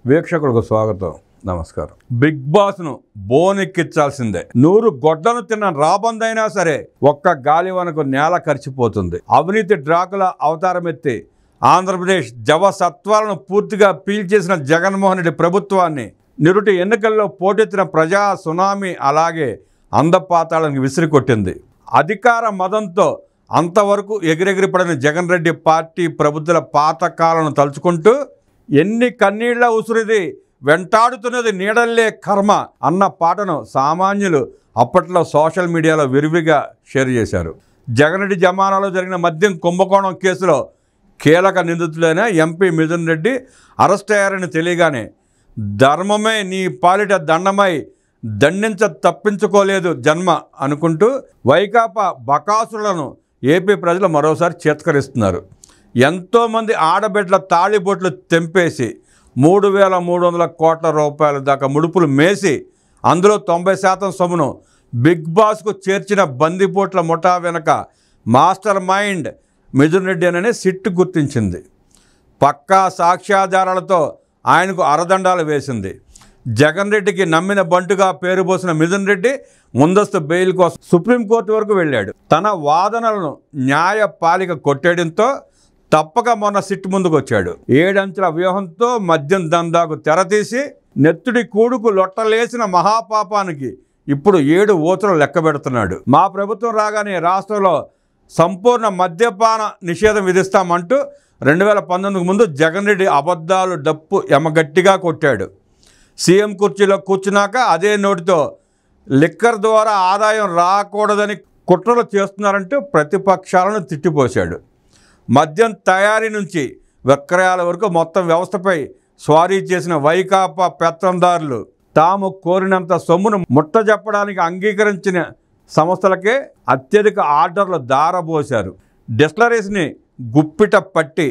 వీక్షకులకు స్వాగతం, నమస్కారం. బిగ్ బాస్ను బోనెక్కించాల్సిందే. 100 గొడ్డను తిన్న రాబందైనా సరే ఒక్క గాలివానకు నేల కరిచిపోతుంది. అవినీతి డ్రాకుల అవతారమెత్తి ఆంధ్రప్రదేశ్ జవసత్వాలను పూర్తిగా పీల్చేసిన జగన్మోహన్ రెడ్డి ప్రభుత్వాన్ని నిరుటి ఎన్నికల్లో పోటెత్తిన ప్రజా సునామీ అలాగే అందపాతాళానికి విసిరికొట్టింది. అధికార మదంతో అంతవరకు ఎగిరెగిరిపడిన జగన్ రెడ్డి పార్టీ ప్రభుత్వాల పాతకాలను తలుచుకుంటూ ఎన్ని కన్నీళ్ల ఉసురిది వెంటాడుతున్నది నీడల్లే కర్మ అన్న పాటను సామాన్యులు అప్పట్లో సోషల్ మీడియాలో విరివిగా షేర్ చేశారు. జగన్ రెడ్డి జమానాలో జరిగిన మద్యం కుంభకోణం కేసులో కీలక నిందితులైన ఎంపీ మిథున్ రెడ్డి అరెస్ట్ అయ్యారని తెలియగానే ధర్మమే నీ పాలిట దండమై దండించ తప్పించుకోలేదు జన్మ అనుకుంటూ వైకాపా బకాసులను ఏపీ ప్రజలు మరోసారి చేత్కరిస్తున్నారు. ఎంతోమంది ఆడబిడ్డల తాళిబొట్లు తెంపేసి 3,300 కోట్ల రూపాయల దాకా ముడుపులు మేసి అందులో 90% సొమ్మును బిగ్ బాస్కు చేర్చిన బందిపోట్ల ముఠా వెనుక మాస్టర్ మైండ్ మిథున్ రెడ్డి అనే సిట్ గుర్తించింది. పక్కా సాక్ష్యాధారాలతో ఆయనకు అరదండాలు వేసింది. జగన్ రెడ్డికి నమ్మిన బంటుగా పేరు పోసిన మిథున్ రెడ్డి ముందస్తు బెయిల్ కోసం సుప్రీంకోర్టు వరకు వెళ్ళాడు. తన వాదనలను న్యాయపాలిక కొట్టేయడంతో తప్పక మొన్న సిట్ ముందుకు వచ్చాడు. 7 అంచెల వ్యూహంతో మద్యం దందాకు తెరతీసి నెత్తుడి కూడుకు లొట్టలేసిన మహాపాపానికి ఇప్పుడు 7 ఊచలు లెక్క పెడుతున్నాడు. మా ప్రభుత్వం రాగానే రాష్ట్రంలో సంపూర్ణ మద్యపాన నిషేధం విధిస్తామంటూ 2019 ముందు జగన్ రెడ్డి అబద్ధాలు డప్పు ఎమగట్టిగా కొట్టాడు. సీఎం కుర్చీలో కూర్చున్నాక అదే నోటితో లిక్కర్ ద్వారా ఆదాయం రాకూడదని కుట్రలు చేస్తున్నారంటూ ప్రతిపక్షాలను తిట్టిపోశాడు. మద్యం తయారీ నుంచి విక్రయాల వరకు మొత్తం వ్యవస్థపై స్వారీ చేసిన వైకాపా పెత్తందారులు తాము కోరినంత సొమ్మును ముట్టజెప్పడానికి అంగీకరించిన సంస్థలకే అత్యధిక ఆర్డర్లు దారబోశారు. డిస్టిలరీస్ని గుప్పిట పట్టి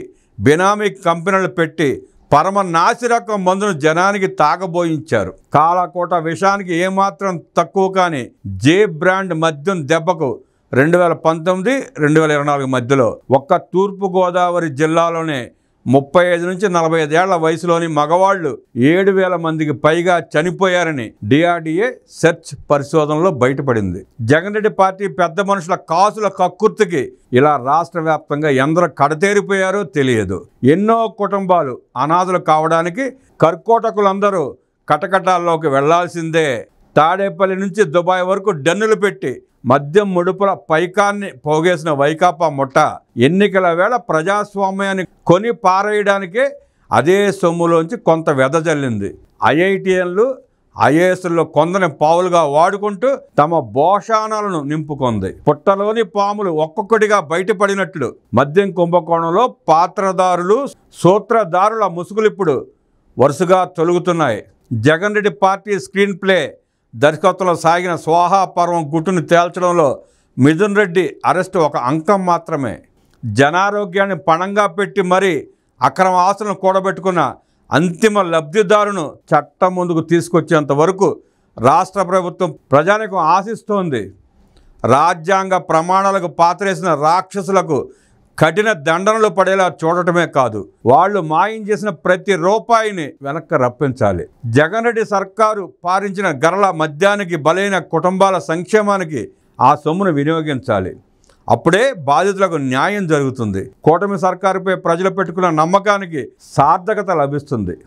బినామీ కంపెనీలు పెట్టి పరమ నాసిరకం మందును జనానికి తాగబోయించారు. కాలకోట విషయానికి ఏమాత్రం తక్కువ కానీ జే బ్రాండ్ మద్యం దెబ్బకు 2019, 2024 మధ్యలో ఒక్క తూర్పుగోదావరి జిల్లాలోనే 35 నుంచి 45 ఏళ్ల వయసులోని మగవాళ్లు 7,000 మందికి పైగా చనిపోయారని డిఆర్డీఏ సెర్చ్ పరిశోధనలో బయటపడింది. జగన్ రెడ్డి పార్టీ పెద్ద మనుషుల కాసుల కక్కుర్తికి ఇలా రాష్ట్ర వ్యాప్తంగా ఎందరో కడతేరిపోయారో తెలియదు. ఎన్నో కుటుంబాలు అనాథలు కావడానికి కర్కోటకులందరూ కటకటాల్లోకి వెళ్లాల్సిందే. తాడేపల్లి నుంచి దుబాయ్ వరకు డన్నులు పెట్టి మద్యం ముడుపుల పైకాన్ని పోగేసిన వైకాపా ముఠ ఎన్నికల వేళ ప్రజాస్వామ్యాన్ని కొని పారేయడానికే అదే సొమ్ములోంచి కొంత వెదజల్లింది. ఐఐటిఎన్లు ఐఏఎస్లో కొందరిని పావులుగా వాడుకుంటూ తమ భోషానాలను నింపుకుంది. పుట్టలోని పాములు ఒక్కొక్కటిగా బయటపడినట్లు మద్యం కుంభకోణంలో పాత్రదారులు సూత్రధారుల ముసుగులిప్పుడు వరుసగా తొలుగుతున్నాయి. Jagan Reddy party screenplay దర్శకత్వంలో సాగిన స్వాహా పర్వం గుట్టును తేల్చడంలో మిథున్ రెడ్డి అరెస్టు ఒక అంకం మాత్రమే. జనారోగ్యాన్ని పణంగా పెట్టి మరీ అక్రమ ఆస్తులను కూడబెట్టుకున్న అంతిమ లబ్ధిదారును చట్టం ముందుకు తీసుకొచ్చేంత వరకు రాష్ట్ర ప్రభుత్వం ప్రజానికం ఆశిస్తోంది. రాజ్యాంగ ప్రమాణాలకు పాతరేసిన రాక్షసులకు కఠిన దండనలు పడేలా చూడటమే కాదు, వాళ్ళు మాయం చేసిన ప్రతి రూపాయిని వెనక్కి రప్పించాలి. జగన్ రెడ్డి సర్కారు పారించిన గరళ మద్యానికి బలైన కుటుంబాల సంక్షేమానికి ఆ సొమ్మును వినియోగించాలి. అప్పుడే బాధితులకు న్యాయం జరుగుతుంది. కూటమి సర్కారుపై ప్రజలు పెట్టుకున్న నమ్మకానికి సార్థకత లభిస్తుంది.